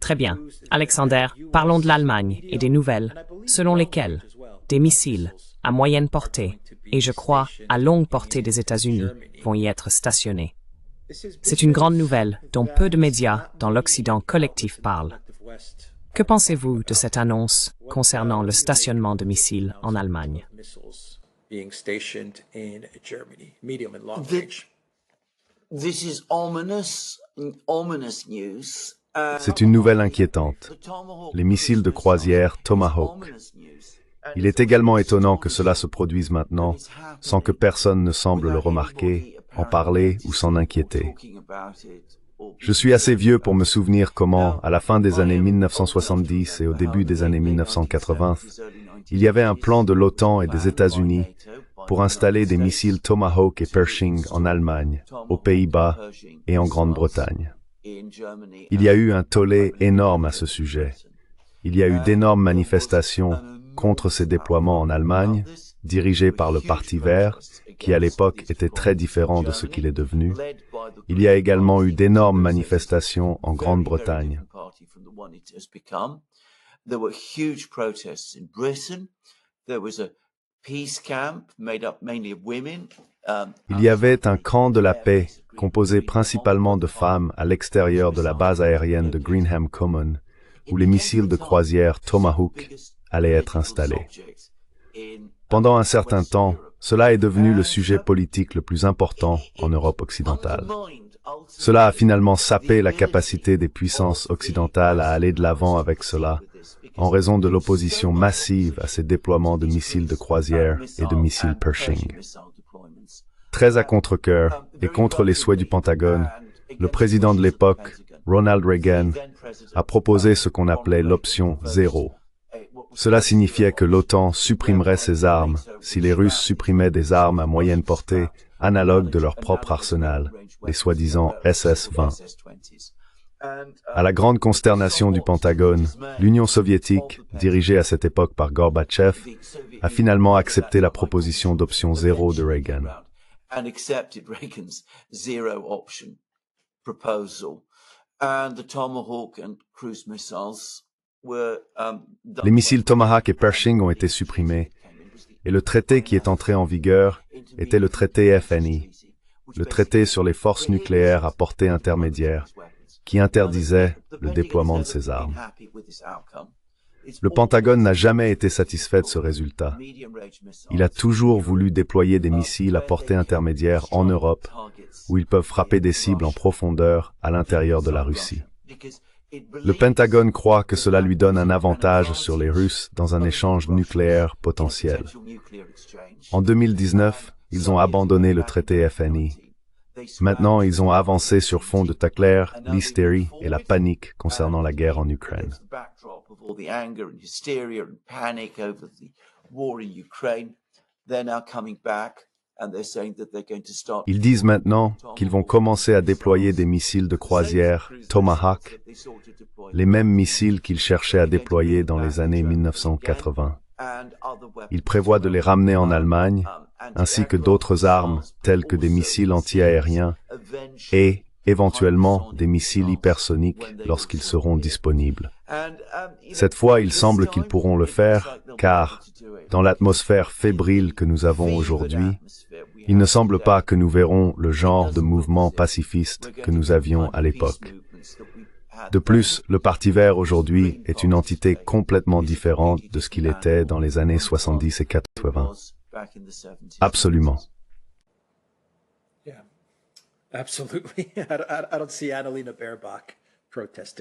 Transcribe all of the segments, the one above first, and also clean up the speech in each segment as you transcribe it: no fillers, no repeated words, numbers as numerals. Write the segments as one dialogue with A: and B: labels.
A: Très bien. Alexander, parlons de l'Allemagne et des nouvelles, selon lesquelles des missiles à moyenne portée et, je crois, à longue portée des États-Unis vont y être stationnés. C'est une grande nouvelle dont peu de médias dans l'Occident collectif parlent. Que pensez-vous de cette annonce concernant le stationnement de missiles en Allemagne?
B: C'est une nouvelle inquiétante. Les missiles de croisière Tomahawk. Il est également étonnant que cela se produise maintenant, sans que personne ne semble le remarquer, en parler ou s'en inquiéter. Je suis assez vieux pour me souvenir comment, à la fin des années 1970 et au début des années 1980, il y avait un plan de l'OTAN et des États-Unis pour installer des missiles Tomahawk et Pershing en Allemagne, aux Pays-Bas et en Grande-Bretagne. Il y a eu un tollé énorme à ce sujet. Il y a eu d'énormes manifestations contre ces déploiements en Allemagne, dirigées par le Parti vert, qui à l'époque était très différent de ce qu'il est devenu. Il y a également eu d'énormes manifestations en Grande-Bretagne. Il y avait un camp de la paix composé principalement de femmes à l'extérieur de la base aérienne de Greenham Common, où les missiles de croisière Tomahawk allaient être installés. Pendant un certain temps, cela est devenu le sujet politique le plus important en Europe occidentale. Cela a finalement sapé la capacité des puissances occidentales à aller de l'avant avec cela, en raison de l'opposition massive à ces déploiements de missiles de croisière et de missiles Pershing. Très à contre-cœur et contre les souhaits du Pentagone, le président de l'époque, Ronald Reagan, a proposé ce qu'on appelait l'option 0. Cela signifiait que l'OTAN supprimerait ses armes si les Russes supprimaient des armes à moyenne portée analogues de leur propre arsenal, les soi-disant SS-20. À la grande consternation du Pentagone, l'Union soviétique, dirigée à cette époque par Gorbatchev, a finalement accepté la proposition d'option 0 de Reagan. Les missiles Tomahawk et Pershing ont été supprimés, et le traité qui est entré en vigueur était le traité FNI, le traité sur les forces nucléaires à portée intermédiaire, qui interdisait le déploiement de ces armes. Le Pentagone n'a jamais été satisfait de ce résultat. Il a toujours voulu déployer des missiles à portée intermédiaire en Europe, où ils peuvent frapper des cibles en profondeur à l'intérieur de la Russie. Le Pentagone croit que cela lui donne un avantage sur les Russes dans un échange nucléaire potentiel. En 2019, ils ont abandonné le traité FNI. Maintenant, ils ont avancé sur fond de tacler, l'hystérie et la panique concernant la guerre en Ukraine. Ils disent maintenant qu'ils vont commencer à déployer des missiles de croisière Tomahawk, les mêmes missiles qu'ils cherchaient à déployer dans les années 1980. Ils prévoient de les ramener en Allemagne, ainsi que d'autres armes telles que des missiles anti-aériens et, éventuellement, des missiles hypersoniques lorsqu'ils seront disponibles. Cette fois, il semble qu'ils pourront le faire, car, dans l'atmosphère fébrile que nous avons aujourd'hui, il ne semble pas que nous verrons le genre de mouvement pacifiste que nous avions à l'époque. De plus, le Parti vert aujourd'hui est une entité complètement différente de ce qu'il était dans les années 70 et 80. Absolument.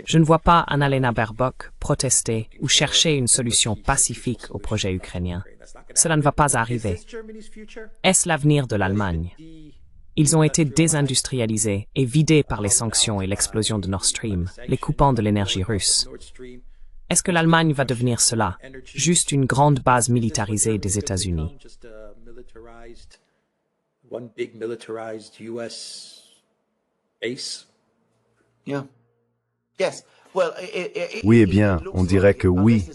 A: Je ne vois pas Annalena Baerbock protester ou chercher une solution pacifique au projet ukrainien. Cela ne va pas arriver. Est-ce l'avenir de l'Allemagne? Ils ont été désindustrialisés et vidés par les sanctions et l'explosion de Nord Stream, les coupants de l'énergie russe. Est-ce que l'Allemagne va devenir cela, juste une grande base militarisée des États-Unis?
B: Oui, eh bien, on dirait que oui,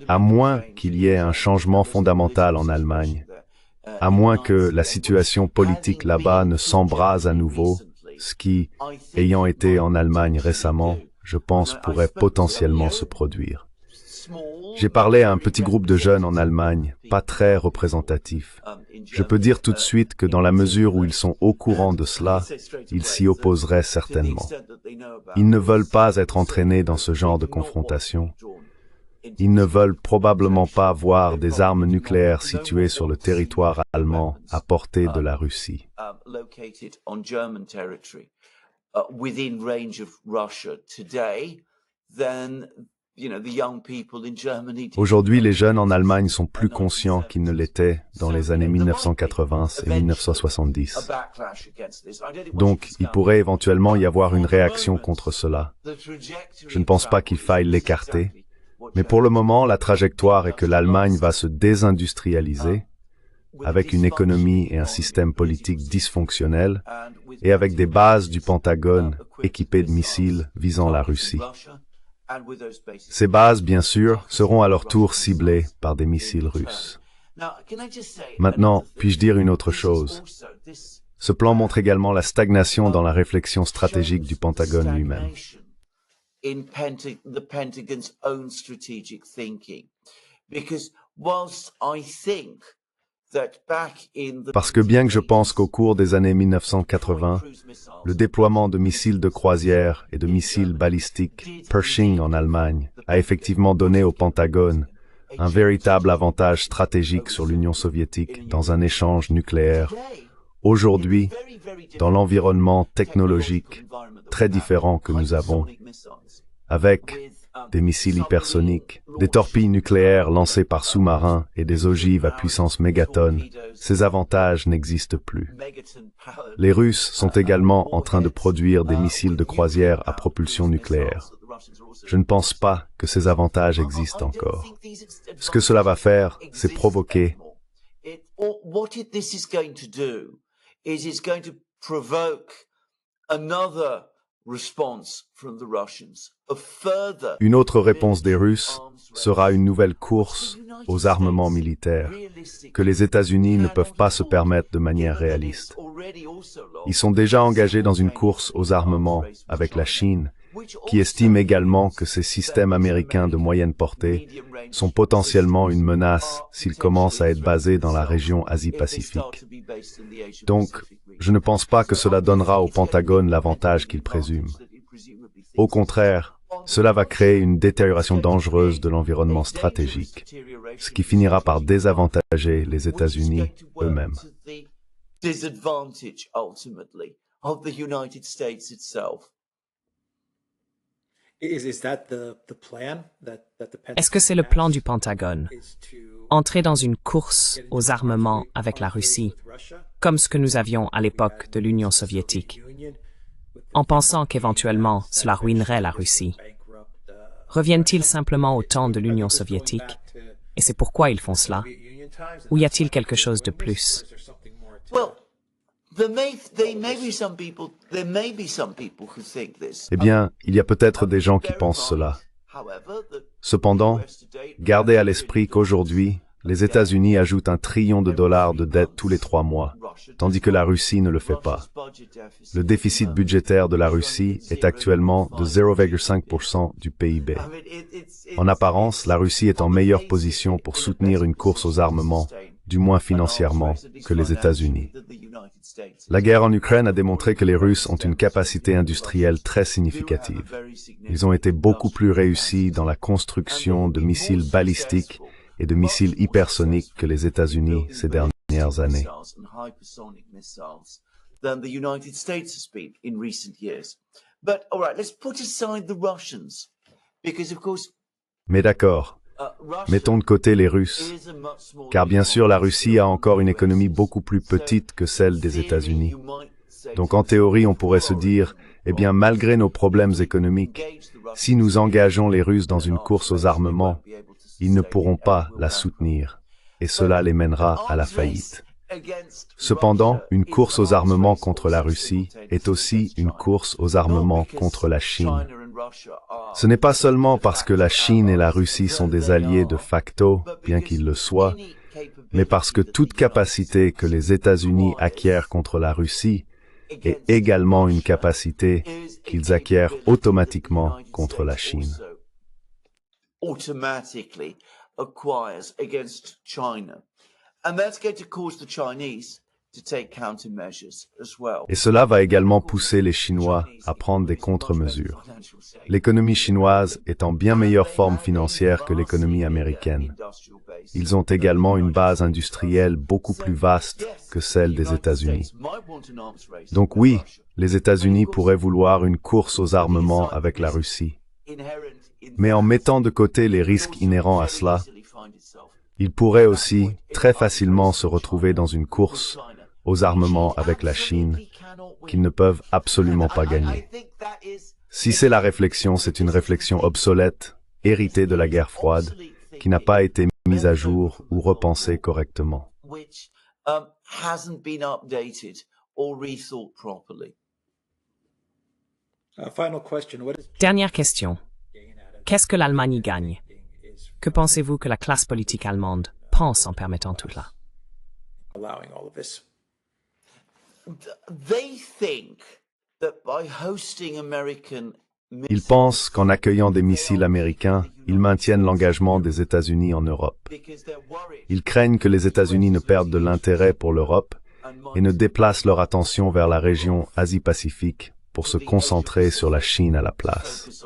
B: à moins qu'il y ait un changement fondamental en Allemagne, à moins que la situation politique là-bas ne s'embrase à nouveau, ce qui, ayant été en Allemagne récemment, je pense pourrait potentiellement se produire. J'ai parlé à un petit groupe de jeunes en Allemagne, pas très représentatif. Je peux dire tout de suite que dans la mesure où ils sont au courant de cela, ils s'y opposeraient certainement. Ils ne veulent pas être entraînés dans ce genre de confrontation. Ils ne veulent probablement pas voir des armes nucléaires situées sur le territoire allemand à portée de la Russie. Aujourd'hui, les jeunes en Allemagne sont plus conscients qu'ils ne l'étaient dans les années 1980 et 1970. Donc, il pourrait éventuellement y avoir une réaction contre cela. Je ne pense pas qu'il faille l'écarter, mais pour le moment, la trajectoire est que l'Allemagne va se désindustrialiser, avec une économie et un système politique dysfonctionnels, et avec des bases du Pentagone équipées de missiles visant la Russie. Ces bases, bien sûr, seront à leur tour ciblées par des missiles russes. Maintenant, puis-je dire une autre chose? Ce plan montre également la stagnation dans la réflexion stratégique du Pentagone lui-même. Parce que bien que je pense qu'au cours des années 1980, le déploiement de missiles de croisière et de missiles balistiques Pershing en Allemagne a effectivement donné au Pentagone un véritable avantage stratégique sur l'Union soviétique dans un échange nucléaire. Aujourd'hui, dans l'environnement technologique très différent que nous avons, avec des missiles hypersoniques, des torpilles nucléaires lancées par sous-marins et des ogives à puissance mégatonne, ces avantages n'existent plus. Les Russes sont également en train de produire des missiles de croisière à propulsion nucléaire. Je ne pense pas que ces avantages existent encore. Ce que cela va faire, c'est provoquer une autre réponse des Russes sera une nouvelle course aux armements militaires que les États-Unis ne peuvent pas se permettre de manière réaliste. Ils sont déjà engagés dans une course aux armements avec la Chine, qui estime également que ces systèmes américains de moyenne portée sont potentiellement une menace s'ils commencent à être basés dans la région Asie-Pacifique. Donc, je ne pense pas que cela donnera au Pentagone l'avantage qu'il présume. Au contraire, cela va créer une détérioration dangereuse de l'environnement stratégique, ce qui finira par désavantager les États-Unis eux-mêmes.
A: Est-ce que c'est le plan du Pentagone? Entrer dans une course aux armements avec la Russie, comme ce que nous avions à l'époque de l'Union soviétique, en pensant qu'éventuellement cela ruinerait la Russie. Reviennent-ils simplement au temps de l'Union soviétique? Et c'est pourquoi ils font cela? Ou y a-t-il quelque chose de plus?
B: Eh bien, il y a peut-être des gens qui pensent cela. Cependant, gardez à l'esprit qu'aujourd'hui, les États-Unis ajoutent $1 trillion de dette tous les 3 mois, tandis que la Russie ne le fait pas. Le déficit budgétaire de la Russie est actuellement de 0,5% du PIB. En apparence, la Russie est en meilleure position pour soutenir une course aux armements, du moins financièrement, que les États-Unis. La guerre en Ukraine a démontré que les Russes ont une capacité industrielle très significative. Ils ont été beaucoup plus réussis dans la construction de missiles balistiques et de missiles hypersoniques que les États-Unis ces dernières années. Mais d'accord, mettons de côté les Russes, car bien sûr la Russie a encore une économie beaucoup plus petite que celle des États-Unis. Donc en théorie on pourrait se dire, eh bien malgré nos problèmes économiques, si nous engageons les Russes dans une course aux armements, ils ne pourront pas la soutenir, et cela les mènera à la faillite. Cependant, une course aux armements contre la Russie est aussi une course aux armements contre la Chine. Ce n'est pas seulement parce que la Chine et la Russie sont des alliés de facto, bien qu'ils le soient, mais parce que toute capacité que les États-Unis acquièrent contre la Russie est également une capacité qu'ils acquièrent automatiquement contre la Chine.
C: Automatically acquires against China. And that's going to cause the Chinese to take countermeasures as well.
B: Et cela va également pousser les Chinois à prendre des contre-mesures. L'économie chinoise est en bien meilleure forme financière que l'économie américaine. Ils ont également une base industrielle beaucoup plus vaste que celle des États-Unis. Donc oui, les États-Unis pourraient vouloir une course aux armements avec la Russie. Mais en mettant de côté les risques inhérents à cela, ils pourraient aussi très facilement se retrouver dans une course aux armements avec la Chine qu'ils ne peuvent absolument pas gagner. Si c'est la réflexion, c'est une réflexion obsolète, héritée de la guerre froide, qui n'a pas été mise à jour ou repensée correctement.
A: Dernière question. Qu'est-ce que l'Allemagne y gagne? Que pensez-vous que la classe politique allemande pense en permettant tout cela?
B: Ils pensent qu'en accueillant des missiles américains, ils maintiennent l'engagement des États-Unis en Europe. Ils craignent que les États-Unis ne perdent de l'intérêt pour l'Europe et ne déplacent leur attention vers la région Asie-Pacifique pour se concentrer sur la Chine à la place.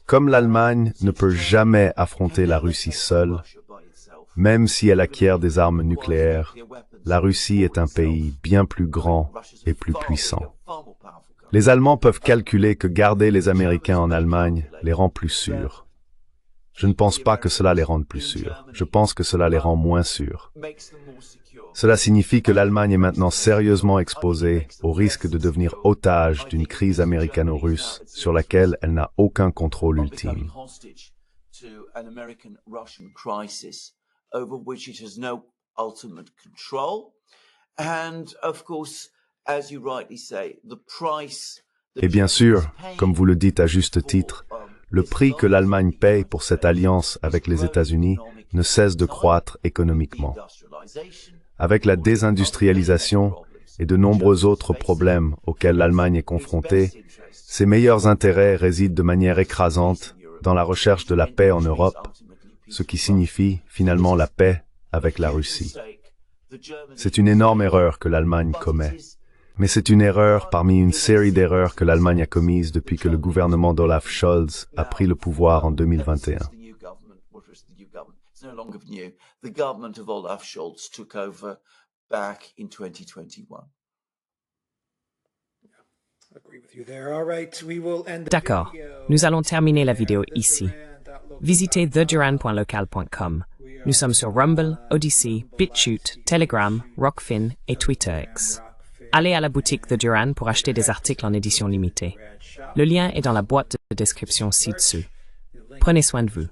B: Comme l'Allemagne ne peut jamais affronter la Russie seule, même si elle acquiert des armes nucléaires, la Russie est un pays bien plus grand et plus puissant. Les Allemands peuvent calculer que garder les Américains en Allemagne les rend plus sûrs. Je ne pense pas que cela les rende plus sûrs. Je pense que cela les rend moins sûrs. Cela signifie que l'Allemagne est maintenant sérieusement exposée au risque de devenir otage d'une crise américano-russe sur laquelle elle n'a aucun contrôle ultime. Et bien sûr, comme vous le dites à juste titre, le prix que l'Allemagne paye pour cette alliance avec les États-Unis ne cesse de croître économiquement. Avec la désindustrialisation et de nombreux autres problèmes auxquels l'Allemagne est confrontée, ses meilleurs intérêts résident de manière écrasante dans la recherche de la paix en Europe, ce qui signifie finalement la paix avec la Russie. C'est une énorme erreur que l'Allemagne commet. Mais c'est une erreur parmi une série d'erreurs que l'Allemagne a commises depuis que le gouvernement d'Olaf Scholz a pris le pouvoir en 2021.
A: D'accord, nous allons terminer la vidéo ici. Visitez theduran.local.com. Nous sommes sur Rumble, Odyssey, BitChute, Telegram, Rockfin et TwitterX. Allez à la boutique The Duran pour acheter des articles en édition limitée. Le lien est dans la boîte de description ci-dessous. Prenez soin de vous.